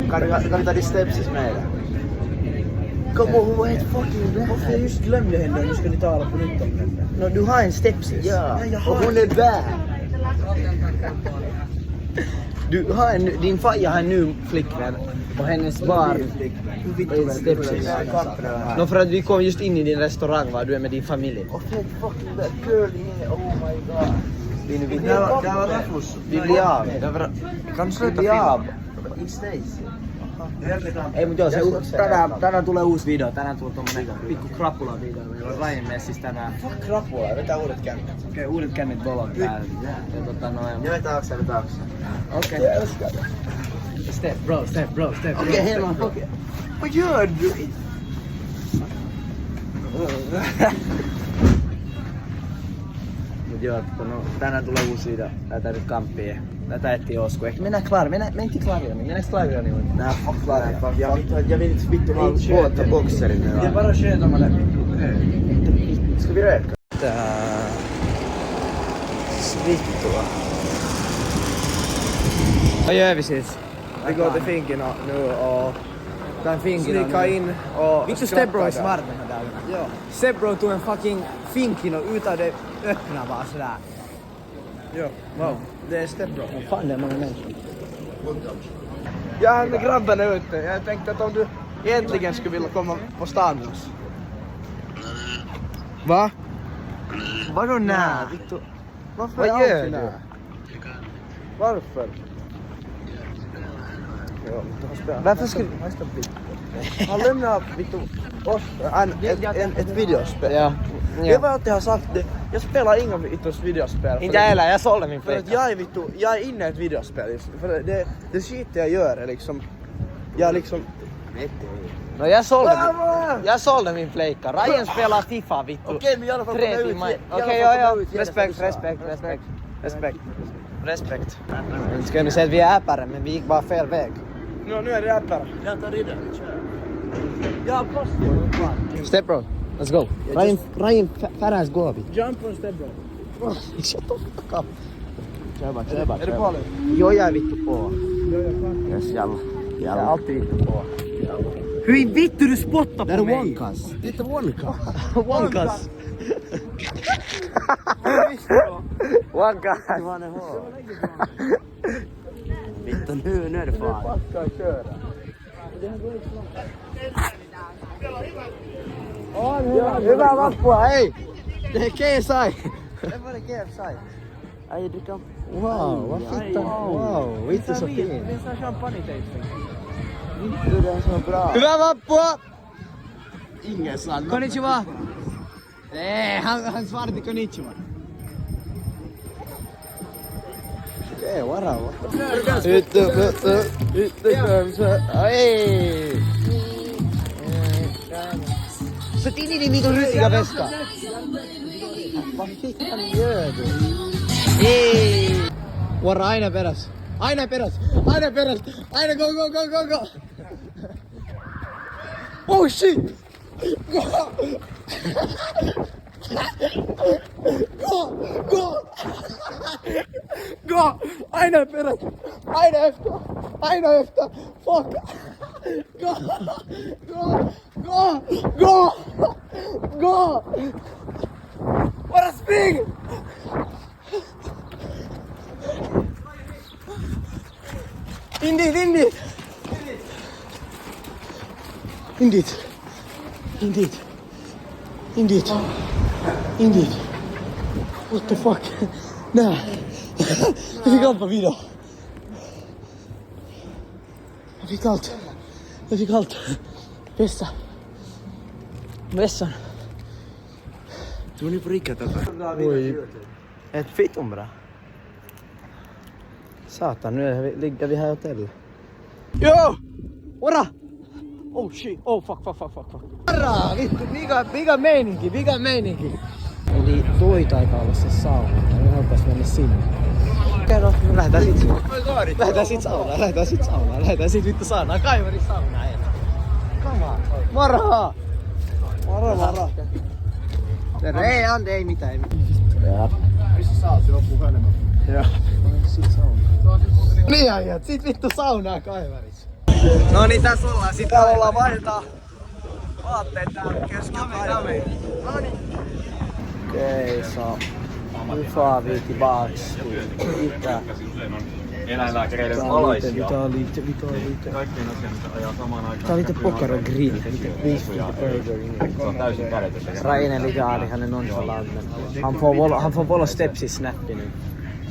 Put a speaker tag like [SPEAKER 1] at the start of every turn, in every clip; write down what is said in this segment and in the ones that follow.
[SPEAKER 1] Kan vi ta de stepsis med dig? Kom och hon var helt fucking bad.
[SPEAKER 2] Varför jag just glömde henne? Nu ska ni tala på nytt om henne.
[SPEAKER 1] No, du har en stepsis.
[SPEAKER 2] Ja.
[SPEAKER 1] Och hon är bad. Du har din faja har en ny flickvän. Och hennes barn är en stepsis. No, för att vi kom just in i din restaurang va? Du är med din familj. Och helt fucking bad. Curly hair. Oh my god.
[SPEAKER 2] Det var Rafus.
[SPEAKER 1] Vi blir av.
[SPEAKER 2] Kan du
[SPEAKER 1] Vi
[SPEAKER 2] sluta
[SPEAKER 1] blir av.
[SPEAKER 2] filma?
[SPEAKER 1] Ei mut joo, tänään tulee uusi video. Tänään tulee tommonen pikku krapula video. Meillä on Ryan Messis tänään.
[SPEAKER 2] Fuck krapula, vetää uudet kännit.
[SPEAKER 1] Okei, uudet kännit volon päälle. Ja noin.
[SPEAKER 2] Ja vetää akseen.
[SPEAKER 1] Okei. Step bro.
[SPEAKER 2] Okei, Helman, okei. Vad gör du?
[SPEAKER 1] Mut joo, no, tänään tulee uusi video. Lähetään nyt kamppiin. Lähetään etsiä Osku. Ehkä mennään Klarion. Mennään Klarioniin. Mennäänkö Klarioniin?
[SPEAKER 2] Nää fuck Klarion.
[SPEAKER 1] Jag vill inte vittu vaan båta boxerin.
[SPEAKER 2] Det är bara skönt om man är
[SPEAKER 1] Ska vi röka? Svittua. Vad gör vi siis?
[SPEAKER 2] Vi går till Finken nu och
[SPEAKER 1] Kan Finkin
[SPEAKER 2] snicka in och
[SPEAKER 1] Vittu Stebro är smart den här dagen.
[SPEAKER 2] Ja.
[SPEAKER 1] Stebro tog en fucking Finkin och utav det öppna bara sådär.
[SPEAKER 2] Ja, wow. Det är Stebro.
[SPEAKER 1] Vad fan det är många människor.
[SPEAKER 2] Jag har med grabbarna ute. Jag tänkte att om du egentligen skulle vilja komma på stan med oss. Va?
[SPEAKER 1] Vadå nää? Vittu.
[SPEAKER 2] Varför
[SPEAKER 1] Vad
[SPEAKER 2] är
[SPEAKER 1] gör
[SPEAKER 2] alltid
[SPEAKER 1] du?
[SPEAKER 2] nää? Varför? Ja, han spelar.
[SPEAKER 1] Varför skulle...
[SPEAKER 2] Han lämnar vittu oss ett videospel.
[SPEAKER 1] Ja.
[SPEAKER 2] Det var att jag har sagt det. Jag spelar inga vittus videospel.
[SPEAKER 1] Inte jag heller, jag sålde min
[SPEAKER 2] För att
[SPEAKER 1] flicka.
[SPEAKER 2] jag är inne i ett videospel just. För det shit jag gör är liksom... Jag liksom...
[SPEAKER 1] No jag sålde min flicka. Ryan spelar FIFA vittu.
[SPEAKER 2] Okej, men i alla fall komma
[SPEAKER 1] 3
[SPEAKER 2] ut.
[SPEAKER 1] timmar.
[SPEAKER 2] I alla
[SPEAKER 1] Okej,
[SPEAKER 2] fall
[SPEAKER 1] ja.
[SPEAKER 2] komma ut, ge det
[SPEAKER 1] Respekt. Nu ska ni säga att vi är äpare, men vi gick bara fel väg.
[SPEAKER 2] Nu är det äppare. Jag tar ridder. Jag har post.
[SPEAKER 1] Step bro, let's go. Ryan färäs gåvi.
[SPEAKER 2] Jump on step bro.
[SPEAKER 1] Shut the fuck up. Kör bara.
[SPEAKER 2] Är du på nu?
[SPEAKER 1] Jo, jag är vittu på.
[SPEAKER 2] Jag
[SPEAKER 1] Yes, jalla.
[SPEAKER 2] är alltid vittu på.
[SPEAKER 1] Hur vittu du spottar
[SPEAKER 2] Det är
[SPEAKER 1] på mig?
[SPEAKER 2] one-cuss. Det är inte one-cuss.
[SPEAKER 1] One-cuss. One-cuss.
[SPEAKER 2] Vittu, nu är det fan.
[SPEAKER 1] Pakkaa köra. Hyvää vappua, hei! Det är KSI!
[SPEAKER 2] Det var det KFC.
[SPEAKER 1] Aj, du kan... Wow, vad fittan. Wow, vittu så fin.
[SPEAKER 2] Det är en sån champagne-tasting.
[SPEAKER 1] Vittu, det är så bra. Hyvää vappua!
[SPEAKER 2] Ingen sann.
[SPEAKER 1] Konnichiwa! Nej, han svarade till konnichiwa. Okej, wow. Vittu, Hej! Sätt in i din vittu rytiga väska. Vad fittan gör du? Hei! Varra aina peräs. Aina go. Oh shit! Go! Aina peräs. Aina efter. Fuck! Go! Bara spring! Indeed. What the fuck? Nää. Jag fick allt på video. Jag fick allt. Vässan.
[SPEAKER 2] Tog ni på rikkat eller?
[SPEAKER 1] Oj. Ett fittum bra. Satan, nu ligger vi här i hotellet.
[SPEAKER 2] Joo!
[SPEAKER 1] Ora!
[SPEAKER 2] Oh shit! Oh fuck.
[SPEAKER 1] Ora! Vittu, mikä meininki? Eli toi taitaa olla se sauna. Mä haluais mennä sinne. Kerro, lähdetään sit sinne. Lähdetään sit vittu saunaan. Kaivarin saunaan. Come on. Moro! Ei mitään. Ja.
[SPEAKER 2] Missä sä oot? Se on puhelimella.
[SPEAKER 1] Joo. Sit saunaan. Niin ajat, sit vittu saunaa Kaivarissa. No niin, tässä ollaan sitä.
[SPEAKER 2] Täällä ollaan vaihdetaan vaatteet täällä keskellä.
[SPEAKER 1] Okej, så nu far vi tillbaks till Ica.
[SPEAKER 3] Eläinlääkäreiden
[SPEAKER 1] Vi
[SPEAKER 3] alaisia.
[SPEAKER 1] tar lite.
[SPEAKER 3] Kaikkien asian, mitä ajaa samaan aikaan.
[SPEAKER 1] Tää on lite poker och grill, lite beef with the burger.
[SPEAKER 3] Se on täysin kädetöntä.
[SPEAKER 1] Raine är lite arg, han är nonchalant. Men han får bolla steps i snappy nu.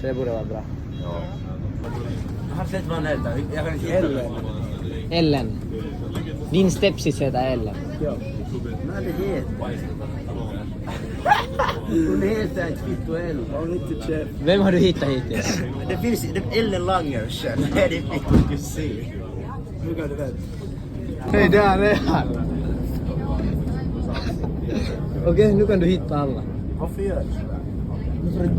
[SPEAKER 1] Så det borde vara bra.
[SPEAKER 3] Har sett vad han heter? Jag kan inte
[SPEAKER 1] Ellen. Ellen. Din stepsis heter Ellen.
[SPEAKER 3] Vad det heter? Hon heter ett vittu Ellen. Hon är inte chef.
[SPEAKER 1] Vem har du hittat hittills?
[SPEAKER 3] Det finns Ellen Langersen. Det är det vi kan se. Nu kan du veta.
[SPEAKER 1] Hej, där är han. Okej, nu kan du hitta alla.
[SPEAKER 3] Varför gör du så?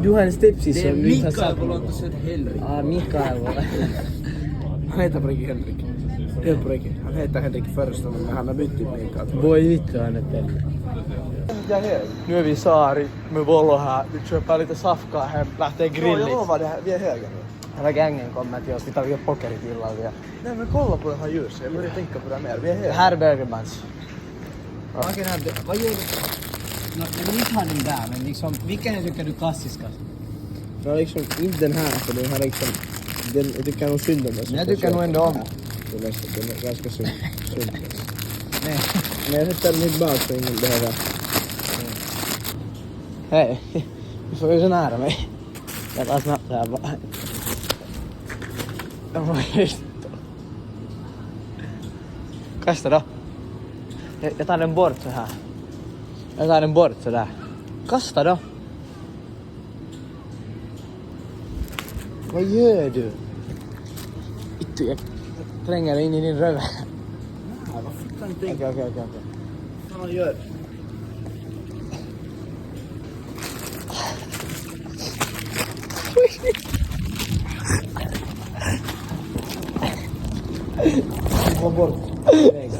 [SPEAKER 1] Du har en stepsis
[SPEAKER 3] Det är
[SPEAKER 1] som du inte har
[SPEAKER 3] Mikael
[SPEAKER 1] sagt.
[SPEAKER 3] på låt oss säga Henrik.
[SPEAKER 1] Ah, Mikael var
[SPEAKER 2] Han heter på riktigt Henrik. Helt på riktigt. Han heter Henrik förresten, men han har bytt till Mikael.
[SPEAKER 1] Voi vittu han är pelle.
[SPEAKER 2] Nu är vi i Saari med Volo här. Vi köper lite safkaa hem. Lähtee grillit.
[SPEAKER 1] jag lovar
[SPEAKER 2] det här. Vi är höga nu.
[SPEAKER 1] Hela gängen kommer till oss, vi tar ju poker i grillar.
[SPEAKER 2] Nej men kolla på den här ljuset. Jag börjar tänka på det mer. Vi är höga.
[SPEAKER 1] Här är Burger Buns.
[SPEAKER 3] Vad gör du?
[SPEAKER 1] No, jag vill inte ha den där, men liksom, vilken tycker du klassiskast?
[SPEAKER 2] No liksom inte den här, för den här liksom... Den, jag tycker nog synd om den.
[SPEAKER 1] Jag tycker nog ändå om.
[SPEAKER 2] Den är ganska synd.
[SPEAKER 1] Nej.
[SPEAKER 2] Men jag sätter den inte bak så ingen behöver...
[SPEAKER 1] Hej, du får ju så nära mig. Jag tar snabbt det här bara. Kasta då. Jag tar den bort så här. Jag tar den bort så där. Kasta då. Vad gör du? Vittu, jag tränger in i din röv.
[SPEAKER 3] Vad fick han tänka?
[SPEAKER 1] Okej.
[SPEAKER 3] Vad han gör?
[SPEAKER 2] Gå bort.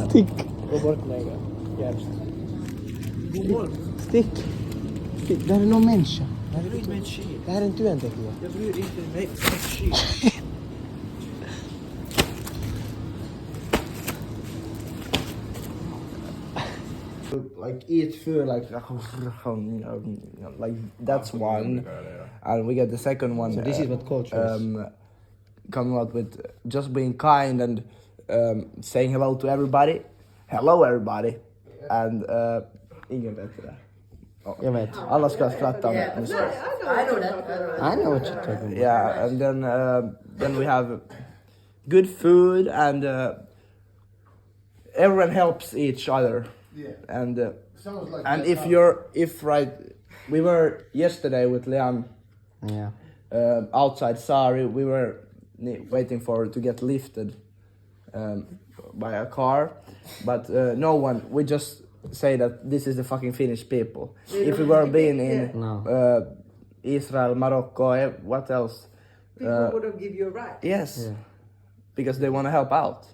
[SPEAKER 1] Stick.
[SPEAKER 2] Gå bort lägga. Järst.
[SPEAKER 1] Stick. Stick. Där är någon människa.
[SPEAKER 3] Jag bryr mig inte skit.
[SPEAKER 1] Det här är en työntekijä.
[SPEAKER 3] Jag bryr inte mig ett skit.
[SPEAKER 2] Like eat food like that's one, and we get the second one.
[SPEAKER 1] So this is what culture is.
[SPEAKER 2] Coming out with just being kind and saying hello to everybody. Hello everybody. And ingen vet det där.
[SPEAKER 1] Jag vet.
[SPEAKER 2] Alla ska skratta.
[SPEAKER 3] I know that.
[SPEAKER 1] I know what you're talking about.
[SPEAKER 2] Yeah, and then we have good food and everyone helps each other.
[SPEAKER 4] Yeah.
[SPEAKER 2] And
[SPEAKER 4] Sounds like
[SPEAKER 2] and
[SPEAKER 4] that.
[SPEAKER 2] if we were yesterday with Liam
[SPEAKER 1] Yeah.
[SPEAKER 2] outside Sari, we were waiting to get lifted by a car, but no one. We just say that this is the fucking Finnish people. If we were being in
[SPEAKER 1] No.
[SPEAKER 2] Israel, Morocco, what else?
[SPEAKER 3] People would have give you a ride.
[SPEAKER 2] Yes,
[SPEAKER 1] Yeah.
[SPEAKER 2] because they want to help out.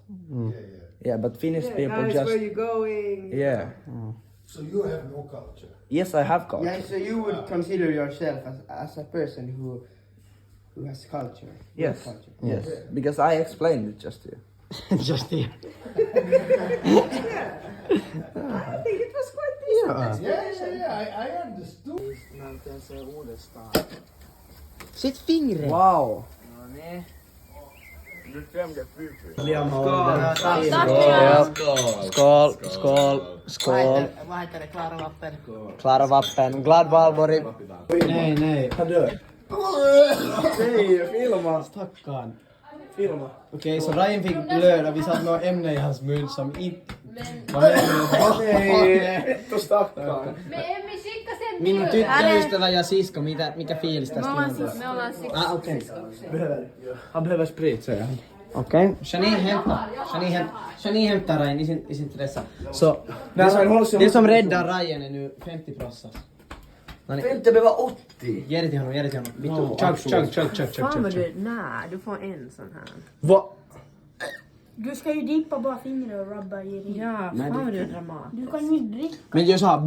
[SPEAKER 2] Yeah, but Finnish people
[SPEAKER 3] Guys,
[SPEAKER 2] just
[SPEAKER 3] where you going?
[SPEAKER 2] yeah.
[SPEAKER 4] So you have no culture.
[SPEAKER 2] Yes, I have culture.
[SPEAKER 5] Yeah, so you would consider yourself as a person who has culture.
[SPEAKER 2] Yes.
[SPEAKER 5] Culture.
[SPEAKER 2] Yes, because I explained it just to you.
[SPEAKER 1] Just here.
[SPEAKER 3] I think it was quite decent.
[SPEAKER 4] Yeah. I understood.
[SPEAKER 1] Sitt fingret.
[SPEAKER 2] Wow.
[SPEAKER 3] Liam
[SPEAKER 1] Skål.
[SPEAKER 5] Vad heter det? Klara vatten?
[SPEAKER 1] Klara vappen. Glad valborg.
[SPEAKER 2] Nej. Han dör. Nej, filma.
[SPEAKER 1] Stackarn.
[SPEAKER 2] Filma.
[SPEAKER 1] Okej, så Ryan fick blöda. Vi satt något ämne i hans mun som inte...
[SPEAKER 2] Nej, då stackarn.
[SPEAKER 6] Me emme skicka sen
[SPEAKER 1] Min tyttöystävä ja sisko, mikä fiilis tästä
[SPEAKER 6] Me
[SPEAKER 1] tilanteesta?
[SPEAKER 6] ollaan siksi.
[SPEAKER 1] Ah, okej.
[SPEAKER 2] Han behöver sprit, säger han.
[SPEAKER 1] Okej. Shani hämtar Ryan i sin stressa. Så,
[SPEAKER 2] Nej,
[SPEAKER 1] det som räddar Ryan är nu 50 prossar.
[SPEAKER 3] Inte behöva 80.
[SPEAKER 1] Ge det till honom. Chug.
[SPEAKER 6] Fan vad du, nej, du får en sån här.
[SPEAKER 2] Va?
[SPEAKER 7] Du ska ju dippa bara fingret och rubba i din.
[SPEAKER 6] Ja, fan vad du är dramatisk.
[SPEAKER 7] Du kan ju dricka
[SPEAKER 1] Men gör såhär.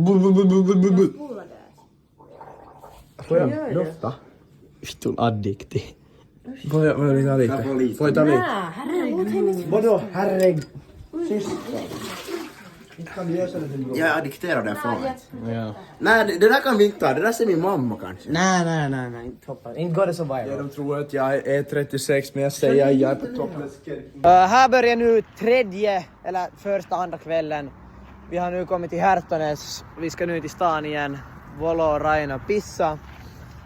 [SPEAKER 7] spola där.
[SPEAKER 2] Får jag dofta?
[SPEAKER 1] Vittu addikti.
[SPEAKER 2] Får jag ta lite? Får jag ta lite?
[SPEAKER 6] Nej, herregud.
[SPEAKER 3] Vadå? Herregud. Jag dikterar det fåret.
[SPEAKER 1] Ja.
[SPEAKER 3] Nej, det där kan vi inte ta. Det där ser min mamma kanske.
[SPEAKER 1] Nej, inte hoppa. Inte går det så
[SPEAKER 2] Ja,
[SPEAKER 1] viral.
[SPEAKER 2] de tror att jag är 36 men jag säger jag är på topless.
[SPEAKER 1] Här börjar nu andra kvällen. Vi har nu kommit till Härtonäs. Vi ska nu till stan igen. Volo och Raina pissa.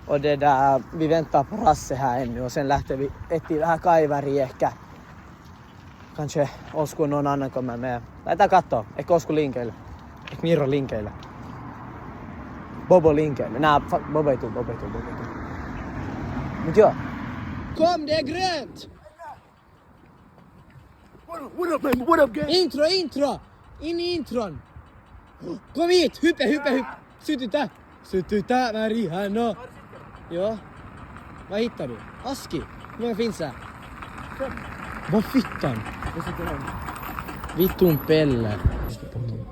[SPEAKER 1] Och det där, vi väntar på Rasse här ännu. Och sen lähter vi etsiä vähän kaivaria ehkä. Kanske Osku någon annan kommer med. Lähdetään kattoo. Ehkä Osku linkeille. Ehkä Miro linkeille. Bobo linkeille. Nää, Bobo ei tuu. Mut joo. Kom, det är grönt!
[SPEAKER 3] What up gang?
[SPEAKER 1] Intro! In i intron! Kom hit! Hyppe! Sytytä värihänä! Joo. Vad hittar du? Aski? Hur många finns det? Vad fittan? Vittun pelle.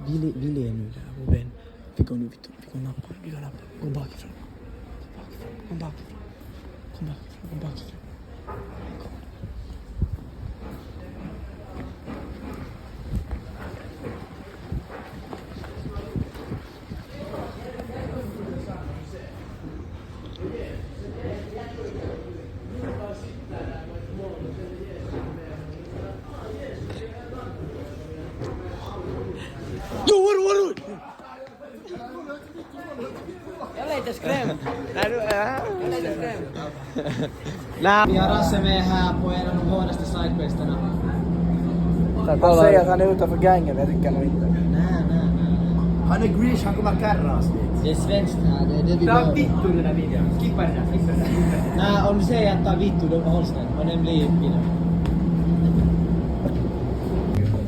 [SPEAKER 1] Vili är nu där, vår vän. Vi går nappa. Gå bakifrån. Kom bakifrån. Vadå? Jag är lite skrämd. Nej, vi har Rasse med här på en av de hårdaste sidequesterna.
[SPEAKER 2] Han säger att han är utanför gangen, jag tycker nog inte.
[SPEAKER 1] Nej.
[SPEAKER 3] Han är Grease, han kommer karra oss dit.
[SPEAKER 1] Det är svenskt här, det är det vi behöver.
[SPEAKER 5] vittu den där videon. Skippa den där.
[SPEAKER 1] Nej, om du säger att ta vittu, då behålls den. Och den blir video.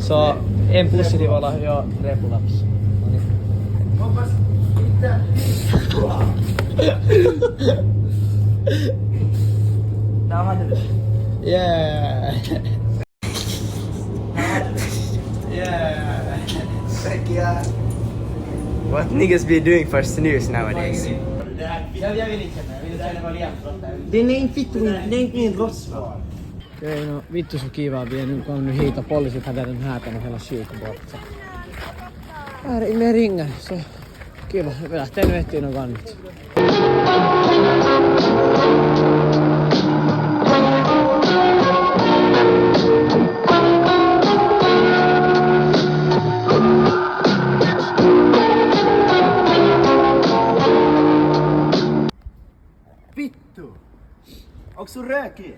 [SPEAKER 1] Så, en positiv olla, ja, 3 pull-ups.
[SPEAKER 3] Hoppas inte.
[SPEAKER 5] Där hade du.
[SPEAKER 1] Yeah!
[SPEAKER 5] What niggas be doing for snooze nowadays?
[SPEAKER 1] Jag vill inte känna, jag vill känna vad
[SPEAKER 5] Den är inte vittu, den är inte min rosva.
[SPEAKER 1] Okei, no vittu så kiva, vi nu kun nyt hiitä poliisit häveren häätänyt hela psykobortsa. Me ringar, så kiva. Vi lähtee nyt etsiä no kannat.
[SPEAKER 3] Vittu. Onks sun rööki?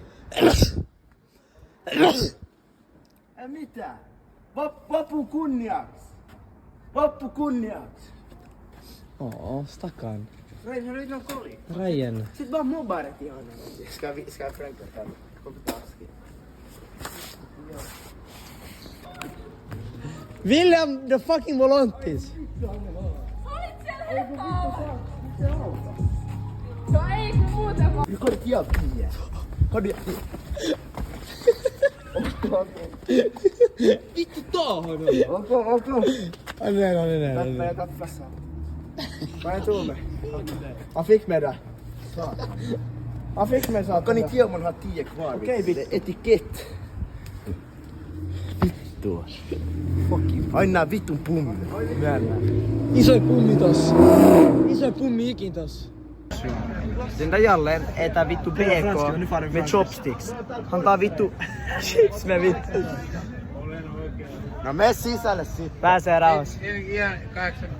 [SPEAKER 3] Ei mitään. Vappu kunniaksi.
[SPEAKER 1] Stackarn.
[SPEAKER 5] Rai, har du någon kolli?
[SPEAKER 1] Rajen.
[SPEAKER 5] Sitt bara mobbar det till honom.
[SPEAKER 3] Ska jag fränka den? Kom på taski.
[SPEAKER 1] William the fucking Volontis.
[SPEAKER 3] Nu går det jävligt igen. Har du...
[SPEAKER 1] Vittu taa honom.
[SPEAKER 3] Okej.
[SPEAKER 1] Nej.
[SPEAKER 3] Jag tar flassan. Vad jag tror med? Han fick med det. Han fick med så. Kan inte ge om man har 10 kvar. Okej, det är etikett. Vittu. Fucking. Aina vittun pummi.
[SPEAKER 1] Isoin pummi ikin tossa. Den där jallen äter vittu BK med chopsticks. Han tar vittu chips med vittu.
[SPEAKER 3] No mene sisälle sit.
[SPEAKER 1] Pääsee rauhassa.
[SPEAKER 4] Ihan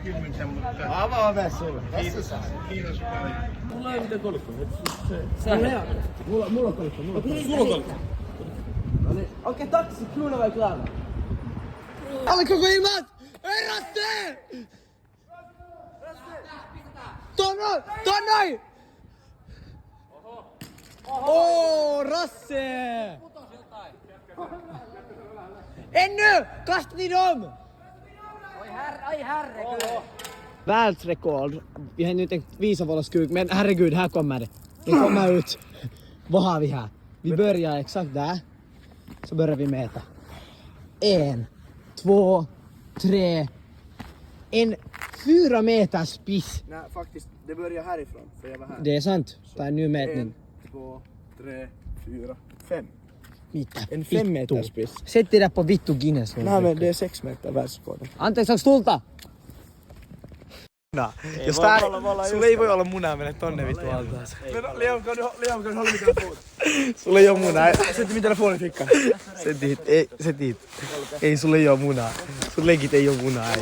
[SPEAKER 4] 80, mutta...
[SPEAKER 3] Avaa ove sulle. Mene sisälle.
[SPEAKER 4] Kiitos paljon.
[SPEAKER 1] Mulla on kolikko. Okei, taksi, Kruuna vai Klaana? Alle koko ilmat! Ei Rasse! Tonnoin! Rasse! Ännu! Kasta ni dem!
[SPEAKER 5] Oj herregud.
[SPEAKER 1] Världsrekord. Vi har nu tänkt visa våra skug, men herregud, här kommer det. Det kommer ut. Vad har vi här? Vi börjar exakt där. Så börjar vi mäta. 1, 2, 3. 4 meter spiss.
[SPEAKER 3] Nej, faktiskt. Det börjar härifrån. För jag var här.
[SPEAKER 1] Det är sant. Ta en ny mätning.
[SPEAKER 3] 1, 2, 3, 4, 5.
[SPEAKER 1] Mitä?
[SPEAKER 3] En 5 meters piss.
[SPEAKER 1] Sätt dig där på vittu Guinness.
[SPEAKER 3] Nej men det är 6 meter världsrekord.
[SPEAKER 1] Anteeksi, onks tulta?
[SPEAKER 3] Jos tää sulla ei voi olla munaa mennä tonne vittu altaas. Leon, kan hålla mikrofonen? Sulla ei oo munaa. Sätti min telefonen fickan. Sätti. Ei sulla ei oo munaa. Sun legit ei oo munaa.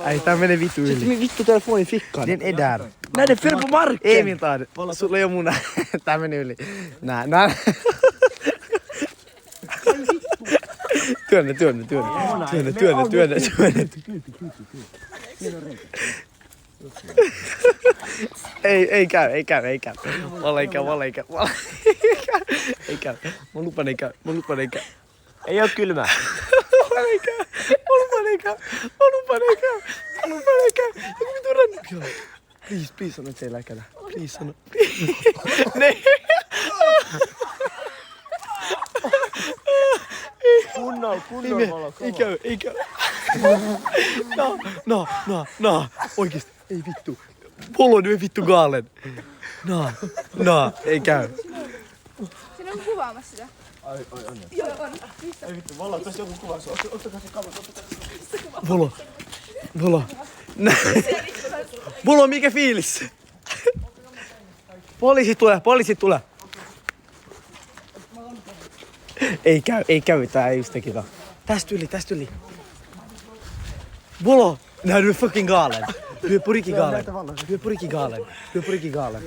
[SPEAKER 3] Ei tää menee vittu yli. Sätti min vittu telefonin fickan. Den är där. Nej den föll på marken. Emil tar det. Sulla ei oo munaa. Tää menee yli. Nää. Työnnä. Ei käy. Valla ei käy. Mä lupan ei käy.
[SPEAKER 1] Ei oo kylmä.
[SPEAKER 3] Mä lupan ei käy. Joku vittu rannut. Please sano, et se ei läkädä. Please sano. Nee.
[SPEAKER 1] Kunnolla valo.
[SPEAKER 3] Ei käy. No. Oikeesti. Ei vittu. Polo on vittu galen. No. Ei käy.
[SPEAKER 8] Siinä on kuvaamassa sitä.
[SPEAKER 3] Polo. Polo, mikä fiilis? Poliisit tulee. Ei käy, tää ei just tekitä. Tästä yli. Polo! Nej, du är fucking galen. Du är på riktigt galen.